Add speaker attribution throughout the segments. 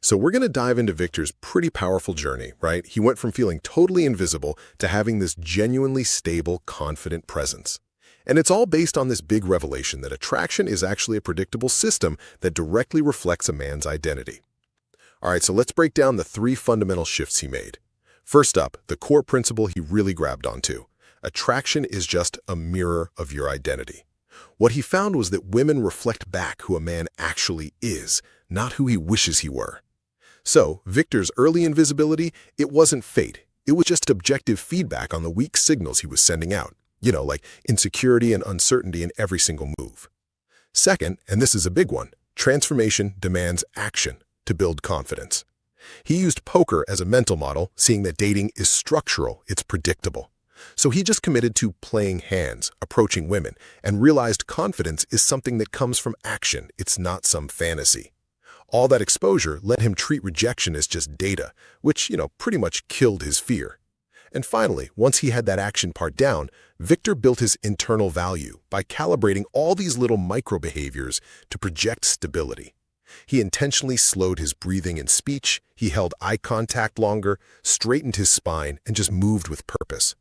Speaker 1: So we're going to dive into Victor's pretty powerful journey, right? He went from feeling totally invisible to having this genuinely stable, confident presence. And it's all based on this big revelation that attraction is actually a predictable system that directly reflects a man's identity. All right, so let's break down the 3 fundamental shifts he made. First up, the core principle he really grabbed onto. Attraction is just a mirror of your identity. What he found was that women reflect back who a man actually is, not who he wishes he were. So, Victor's early invisibility, it wasn't fate. It was just objective feedback on the weak signals he was sending out. Like insecurity and uncertainty in every single move. Second, and this is a big one, transformation demands action to build confidence. He used poker as a mental model, seeing that dating is structural, it's predictable. So he just committed to playing hands, approaching women, and realized confidence is something that comes from action, it's not some fantasy. All that exposure let him treat rejection as just data, which, pretty much killed his fear. And finally, once he had that action part down, Victor built his internal value by calibrating all these little micro-behaviors to project stability. He intentionally slowed his breathing and speech, he held eye contact longer, straightened his spine, and just moved with purpose.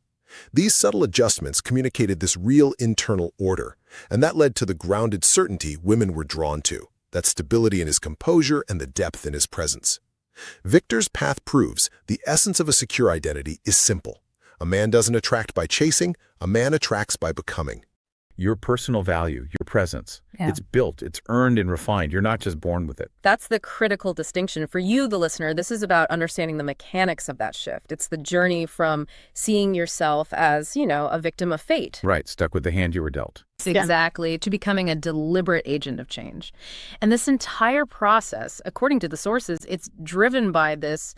Speaker 1: These subtle adjustments communicated this real internal order, and that led to the grounded certainty women were drawn to, that stability in his composure and the depth in his presence. Victor's path proves the essence of a secure identity is simple. A man doesn't attract by chasing, a man attracts by becoming.
Speaker 2: Your personal value, your presence, it's built, it's earned and refined. You're not just born with it.
Speaker 3: That's the critical distinction. For you, the listener, this is about understanding the mechanics of that shift. It's the journey from seeing yourself as, a victim of fate.
Speaker 2: Right, stuck with the hand you were dealt.
Speaker 3: Exactly, to becoming a deliberate agent of change. And this entire process, according to the sources, it's driven by this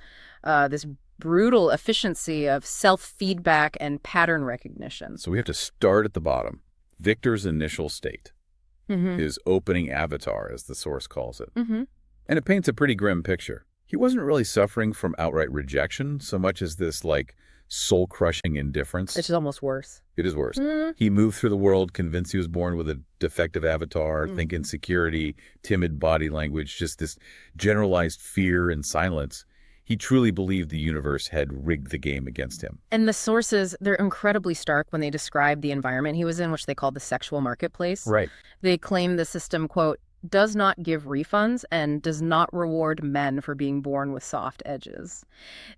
Speaker 3: brutal efficiency of self-feedback and pattern recognition.
Speaker 2: So we have to start at the bottom. Victor's initial state, his opening avatar, as the source calls it. And it paints a pretty grim picture. He wasn't really suffering from outright rejection so much as this, soul-crushing indifference.
Speaker 3: Which is almost worse.
Speaker 2: It is worse. He moved through the world convinced he was born with a defective avatar, think insecurity, timid body language, just this generalized fear and silence. He truly believed the universe had rigged the game against him.
Speaker 3: And the sources, they're incredibly stark when they describe the environment he was in, which they called the sexual marketplace.
Speaker 2: Right.
Speaker 3: They claim the system, quote, does not give refunds and does not reward men for being born with soft edges.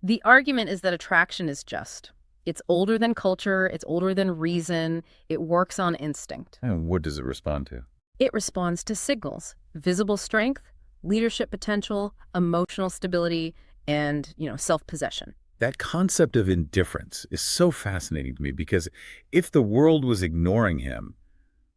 Speaker 3: The argument is that attraction is just. It's older than culture, it's older than reason, it works on instinct.
Speaker 2: And what does it respond to?
Speaker 3: It responds to signals, visible strength, leadership potential, emotional stability, and, self-possession.
Speaker 2: That concept of indifference is so fascinating to me because if the world was ignoring him,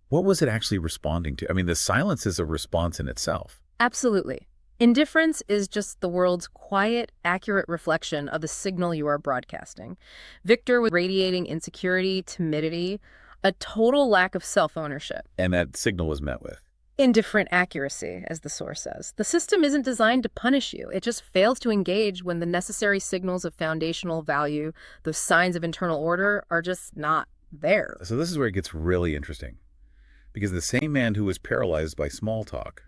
Speaker 2: what was it actually responding to? I mean, the silence is a response in itself.
Speaker 3: Absolutely. Indifference is just the world's quiet, accurate reflection of the signal you are broadcasting. Victor was radiating insecurity, timidity, a total lack of self-ownership.
Speaker 2: And that signal was met with
Speaker 3: indifferent accuracy, as the source says. The system isn't designed to punish you. It just fails to engage when the necessary signals of foundational value, those signs of internal order, are just not there.
Speaker 2: So this is where it gets really interesting. Because the same man who was paralyzed by small talk,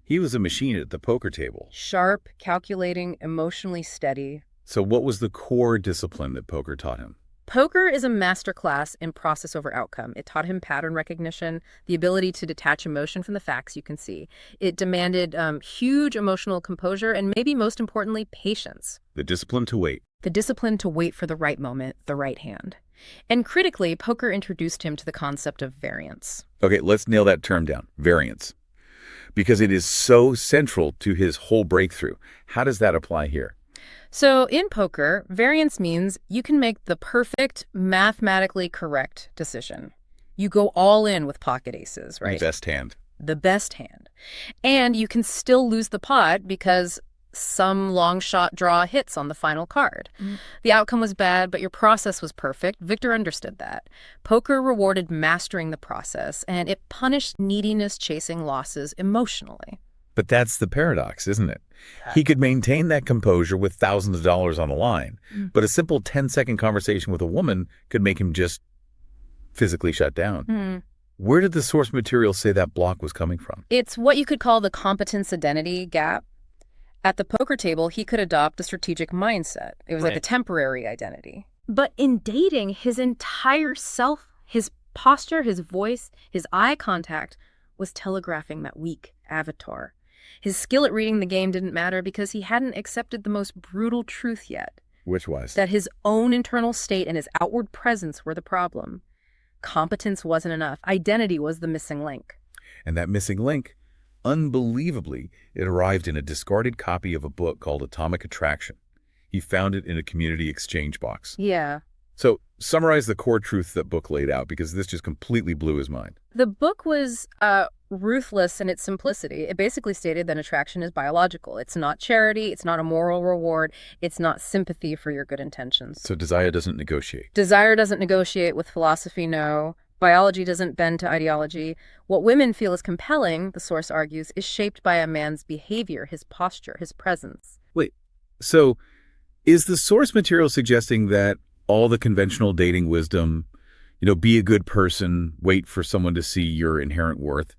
Speaker 2: he was a machine at the poker table.
Speaker 3: Sharp, calculating, emotionally steady.
Speaker 2: So what was the core discipline that poker taught him?
Speaker 3: Poker is a masterclass in process over outcome. It taught him pattern recognition, the ability to detach emotion from the facts you can see. It demanded huge emotional composure and maybe most importantly, patience.
Speaker 2: The discipline to wait.
Speaker 3: The discipline to wait for the right moment, the right hand. And critically, poker introduced him to the concept of variance.
Speaker 2: Okay, let's nail that term down, variance. Because it is so central to his whole breakthrough. How does that apply here?
Speaker 3: So in poker, variance means you can make the perfect, mathematically correct decision. You go all in with pocket aces, right?
Speaker 2: The best hand.
Speaker 3: The best hand. And you can still lose the pot because some long shot draw hits on the final card. The outcome was bad, but your process was perfect. Victor understood that. Poker rewarded mastering the process, and it punished neediness chasing losses emotionally.
Speaker 2: But that's the paradox, isn't it? He could maintain that composure with thousands of dollars on the line, but a simple 10-second conversation with a woman could make him just physically shut down. Where did the source material say that block was coming from?
Speaker 3: It's what you could call the competence identity gap. At the poker table, he could adopt the strategic mindset. It was like a temporary identity. But in dating, his entire self, his posture, his voice, his eye contact was telegraphing that weak avatar. His skill at reading the game didn't matter because he hadn't accepted the most brutal truth yet.
Speaker 2: Which was?
Speaker 3: That his own internal state and his outward presence were the problem. Competence wasn't enough. Identity was the missing link.
Speaker 2: And that missing link, unbelievably, it arrived in a discarded copy of a book called Atomic Attraction. He found it in a community exchange box.
Speaker 3: Yeah.
Speaker 2: So summarize the core truth that book laid out, because this just completely blew his mind.
Speaker 3: The book was ruthless in its simplicity. It basically stated that attraction is biological. It's not charity. It's not a moral reward. It's not sympathy for your good intentions.
Speaker 2: So desire doesn't negotiate.
Speaker 3: Desire doesn't negotiate with philosophy, no. Biology doesn't bend to ideology. What women feel is compelling, the source argues, is shaped by a man's behavior, his posture, his presence.
Speaker 2: Wait, so is the source material suggesting that all the conventional dating wisdom, be a good person, wait for someone to see your inherent worth,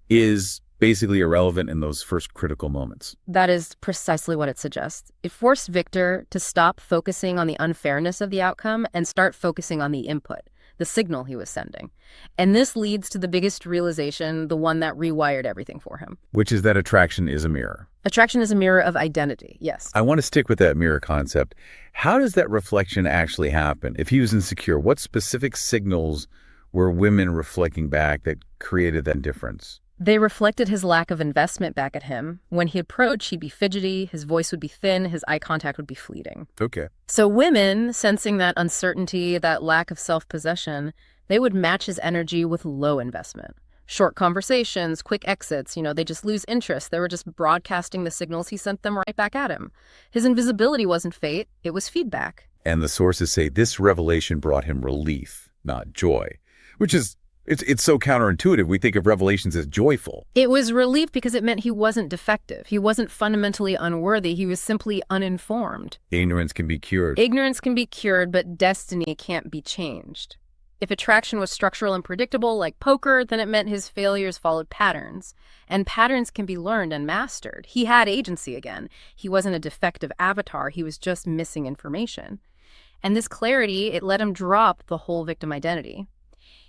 Speaker 2: is basically irrelevant in those first critical moments?
Speaker 3: That is precisely what it suggests. It forced Victor to stop focusing on the unfairness of the outcome and start focusing on the input, the signal he was sending. And this leads to the biggest realization, the one that rewired everything for him.
Speaker 2: Which is that attraction is a mirror.
Speaker 3: Attraction is a mirror of identity, yes.
Speaker 2: I want to stick with that mirror concept. How does that reflection actually happen? If he was insecure, what specific signals were women reflecting back that created that difference?
Speaker 3: They reflected his lack of investment back at him. When he approached, he'd be fidgety, his voice would be thin, his eye contact would be fleeting.
Speaker 2: Okay.
Speaker 3: So women, sensing that uncertainty, that lack of self-possession, they would match his energy with low investment. Short conversations, quick exits, they just lose interest. They were just broadcasting the signals he sent them right back at him. His invisibility wasn't fate, it was feedback.
Speaker 2: And the sources say this revelation brought him relief, not joy, which is It's so counterintuitive. We think of revelations as joyful.
Speaker 3: It was relief because it meant he wasn't defective. He wasn't fundamentally unworthy. He was simply uninformed.
Speaker 2: Ignorance can be cured.
Speaker 3: Ignorance can be cured, but destiny can't be changed. If attraction was structural and predictable, like poker, then it meant his failures followed patterns. And patterns can be learned and mastered. He had agency again. He wasn't a defective avatar. He was just missing information. And this clarity, it let him drop the whole victim identity.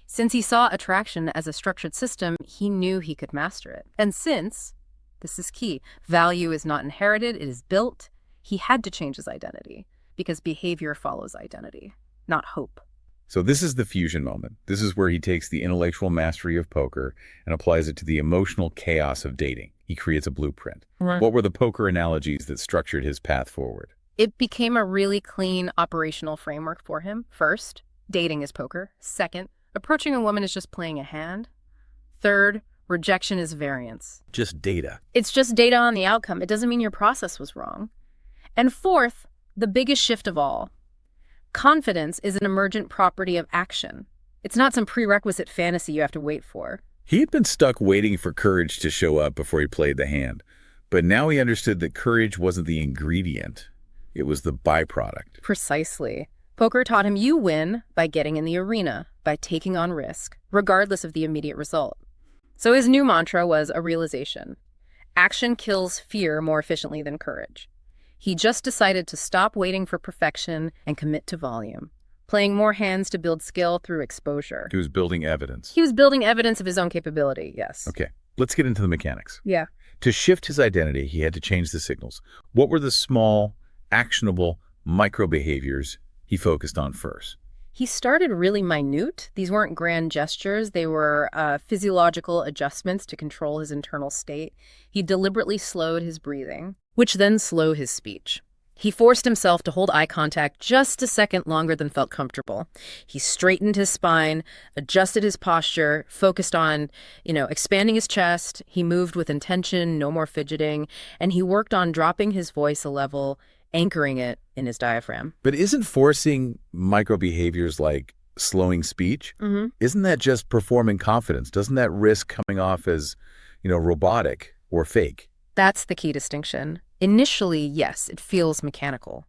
Speaker 3: Since he saw attraction as a structured system, he knew he could master it. And since, this is key, value is not inherited, it is built, he had to change his identity because behavior follows identity, not hope.
Speaker 2: So this is the fusion moment. This is where he takes the intellectual mastery of poker and applies it to the emotional chaos of dating. He creates a blueprint.
Speaker 3: Right.
Speaker 2: What were the poker analogies that structured his path forward?
Speaker 3: It became a really clean operational framework for him. First, dating is poker. Second, approaching a woman is just playing a hand. Third, rejection is variance.
Speaker 2: Just data.
Speaker 3: It's just data on the outcome. It doesn't mean your process was wrong. And fourth, the biggest shift of all, confidence is an emergent property of action. It's not some prerequisite fantasy you have to wait for.
Speaker 2: He had been stuck waiting for courage to show up before he played the hand. But now he understood that courage wasn't the ingredient. It was the byproduct.
Speaker 3: Precisely. Poker taught him you win by getting in the arena, by taking on risk, regardless of the immediate result. So his new mantra was a realization. Action kills fear more efficiently than courage. He just decided to stop waiting for perfection and commit to volume, playing more hands to build skill through exposure.
Speaker 2: He was building evidence.
Speaker 3: He was building evidence of his own capability, yes.
Speaker 2: Okay, let's get into the mechanics.
Speaker 3: Yeah.
Speaker 2: To shift his identity, he had to change the signals. What were the small, actionable micro behaviors he focused on first?
Speaker 3: He started really minute. These weren't grand gestures. They were physiological adjustments to control his internal state. He deliberately slowed his breathing, which then slowed his speech. He forced himself to hold eye contact just a second longer than felt comfortable. He straightened his spine, adjusted his posture, focused on, expanding his chest. He moved with intention, no more fidgeting, and he worked on dropping his voice a level, anchoring it in his diaphragm.
Speaker 2: But isn't forcing micro behaviors like slowing speech, isn't that just performing confidence? Doesn't that risk coming off as, robotic or fake?
Speaker 3: That's the key distinction. Initially, yes, it feels mechanical.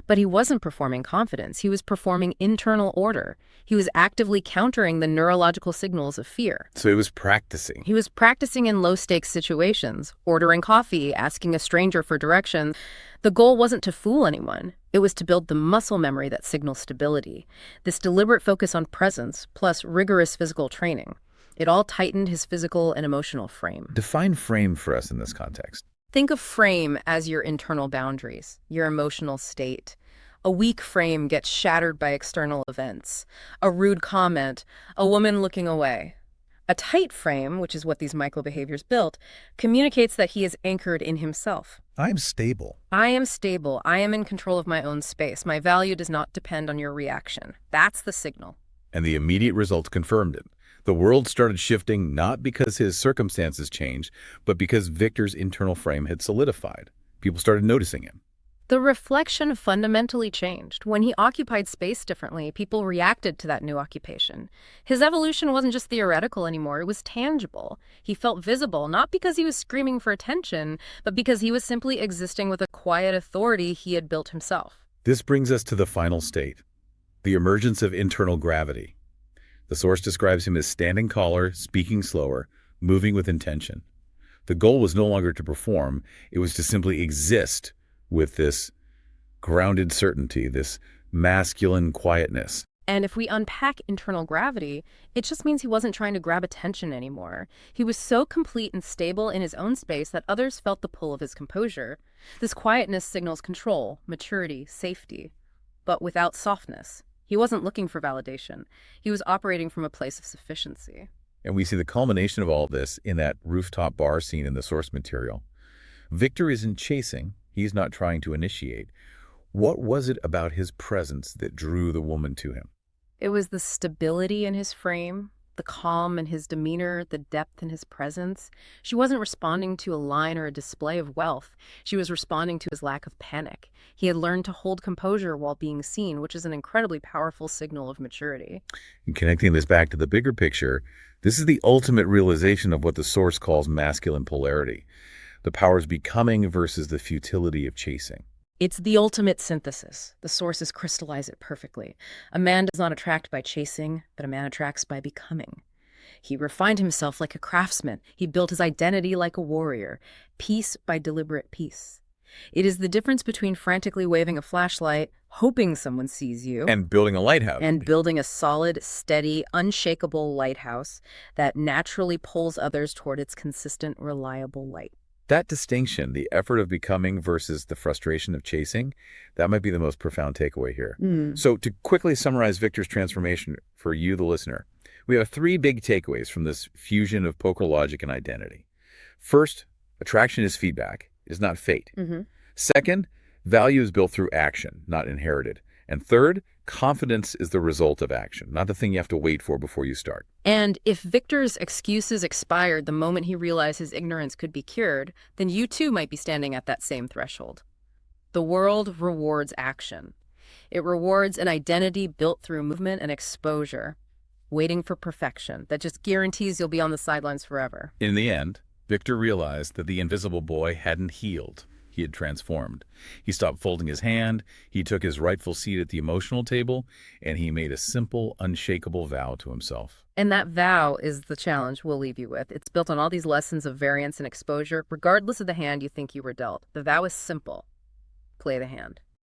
Speaker 3: But he wasn't performing confidence. He was performing internal order. He was actively countering the neurological signals of fear.
Speaker 2: So he was practicing.
Speaker 3: He was practicing in low-stakes situations, ordering coffee, asking a stranger for directions. The goal wasn't to fool anyone. It was to build the muscle memory that signals stability. This deliberate focus on presence, plus rigorous physical training. It all tightened his physical and emotional frame.
Speaker 2: Define frame for us in this context.
Speaker 3: Think of frame as your internal boundaries, your emotional state. A weak frame gets shattered by external events. A rude comment, a woman looking away. A tight frame, which is what these microbehaviors built, communicates that he is anchored in himself.
Speaker 2: I'm stable.
Speaker 3: I am stable. I am in control of my own space. My value does not depend on your reaction. That's the signal.
Speaker 2: And the immediate results confirmed it. The world started shifting not because his circumstances changed, but because Victor's internal frame had solidified. People started noticing him.
Speaker 3: The reflection fundamentally changed. When he occupied space differently, people reacted to that new occupation. His evolution wasn't just theoretical anymore, it was tangible. He felt visible, not because he was screaming for attention, but because he was simply existing with a quiet authority he had built himself.
Speaker 2: This brings us to the final state, the emergence of internal gravity. The source describes him as standing taller, speaking slower, moving with intention. The goal was no longer to perform, it was to simply exist with this grounded certainty, this masculine quietness.
Speaker 3: And if we unpack internal gravity, it just means he wasn't trying to grab attention anymore. He was so complete and stable in his own space that others felt the pull of his composure. This quietness signals control, maturity, safety, but without softness. He wasn't looking for validation. He was operating from a place of sufficiency.
Speaker 2: And we see the culmination of all this in that rooftop bar scene in the source material. Victor isn't chasing. He's not trying to initiate. What was it about his presence that drew the woman to him?
Speaker 3: It was the stability in his frame, the calm in his demeanor, the depth in his presence. She wasn't responding to a line or a display of wealth. She was responding to his lack of panic. He had learned to hold composure while being seen, which is an incredibly powerful signal of maturity.
Speaker 2: And connecting this back to the bigger picture, this is the ultimate realization of what the source calls masculine polarity. The power's becoming versus the futility of chasing.
Speaker 3: It's the ultimate synthesis. The sources crystallize it perfectly. A man does not attract by chasing, but a man attracts by becoming. He refined himself like a craftsman. He built his identity like a warrior, piece by deliberate piece. It is the difference between frantically waving a flashlight, hoping someone sees you,
Speaker 2: And building a lighthouse.
Speaker 3: and building a solid, steady, unshakable lighthouse that naturally pulls others toward its consistent, reliable light.
Speaker 2: That distinction, the effort of becoming versus the frustration of chasing, that might be the most profound takeaway here. So to quickly summarize Victor's transformation for you, the listener, we have 3 big takeaways from this fusion of poker logic and identity. First, attraction is feedback. It is not fate. Second, value is built through action, not inherited. And third, confidence is the result of action, not the thing you have to wait for before you start.
Speaker 3: And if Victor's excuses expired the moment he realized his ignorance could be cured, then you too might be standing at that same threshold. The world rewards action. It rewards an identity built through movement and exposure, waiting for perfection that just guarantees you'll be on the sidelines forever.
Speaker 2: In the end, Victor realized that the invisible boy hadn't healed. He had transformed. He stopped folding his hand, he took his rightful seat at the emotional table, and he made a simple, unshakable vow to himself.
Speaker 3: And that vow is the challenge we'll leave you with. It's built on all these lessons of variance and exposure, regardless of the hand you think you were dealt. The vow is simple. Play the hand.